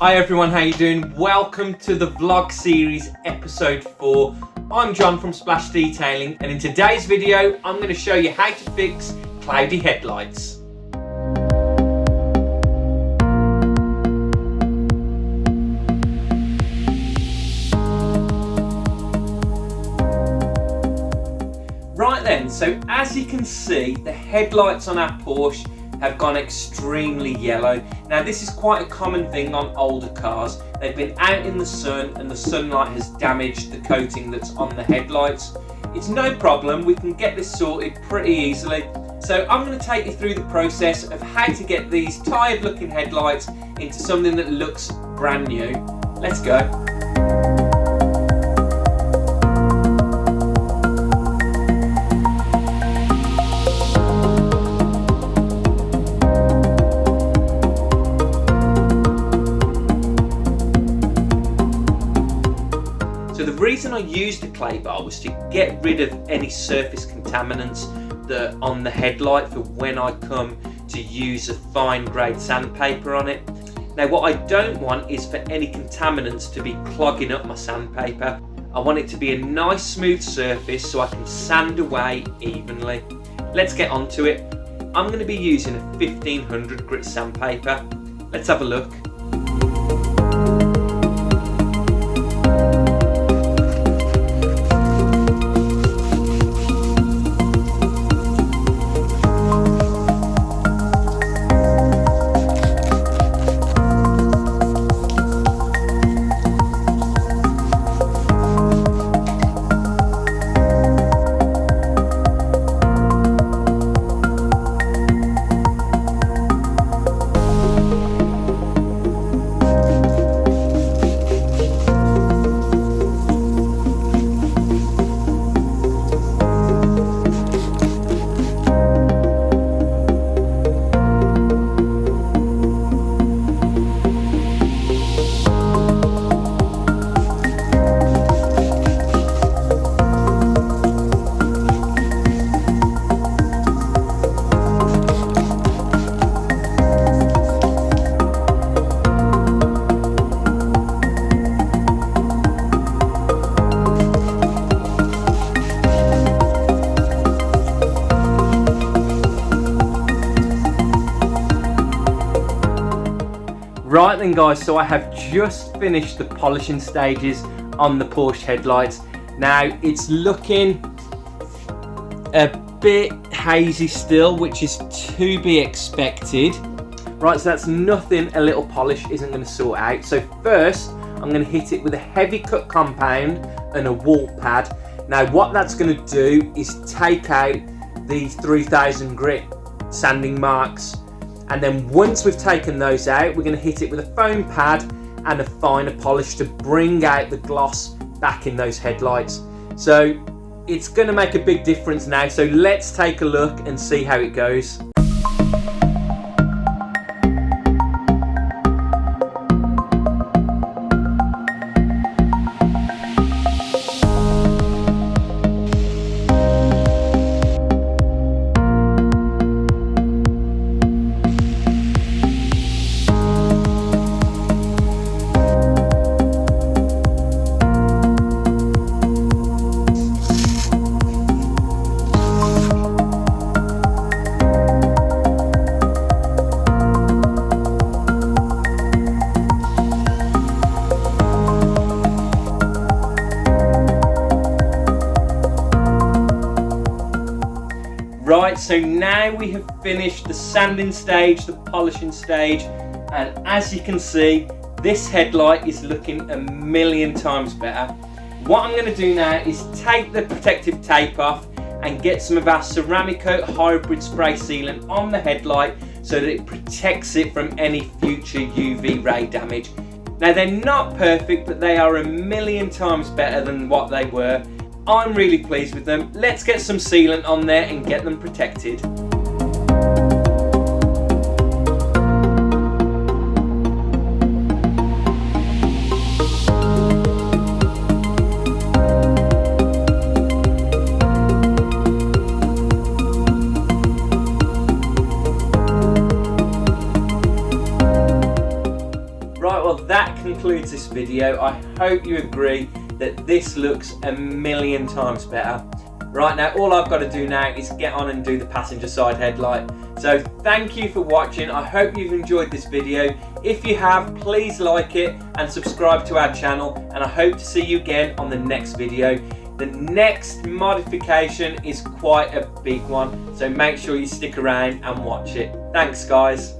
Hi everyone, how you doing? Welcome to the vlog series episode 4. I'm John from Splash Detailing, and in today's video I'm going to show you how to fix cloudy headlights. Right then, so as you can see, the headlights on our Porsche have gone extremely yellow. Now this is quite a common thing on older cars. They've been out in the sun and the sunlight has damaged the coating that's on the headlights. It's no problem, we can get this sorted pretty easily. So I'm going to take you through the process of how to get these tired looking headlights into something that looks brand new. Let's go. The reason I used the clay bar was to get rid of any surface contaminants that are on the headlight for when I come to use a fine grade sandpaper on it. Now what I don't want is for any contaminants to be clogging up my sandpaper. I want it to be a nice smooth surface so I can sand away evenly. Let's get onto it. I'm going to be using a 1500 grit sandpaper. Let's have a look. Right then guys, so I have just finished the polishing stages on the Porsche headlights. Now it's looking a bit hazy still, which is to be expected. Right, so that's nothing a little polish isn't going to sort out. So first I'm going to hit it with a heavy cut compound and a wall pad. Now what that's going to do is take out the 3000 grit sanding marks. And then once we've taken those out, we're going to hit it with a foam pad and a finer polish to bring out the gloss back in those headlights. So it's going to make a big difference now. So let's take a look and see how it goes. Right, so now we have finished the sanding stage, the polishing stage, and as you can see, this headlight is looking a million times better. What I'm going to do now is take the protective tape off and get some of our Ceramicoat hybrid spray sealant on the headlight so that it protects it from any future UV ray damage. Now they're not perfect, but they are a million times better than what they were. I'm really pleased with them. Let's get some sealant on there and get them protected. Right, well that concludes this video. I hope you agree that this looks a million times better. Right, now all I've got to do now is get on and do the passenger side headlight. So thank you for watching. I hope you've enjoyed this video. If you have, please like it and subscribe to our channel, and I hope to see you again on the next video. The next modification is quite a big one, so make sure you stick around and watch it. Thanks guys.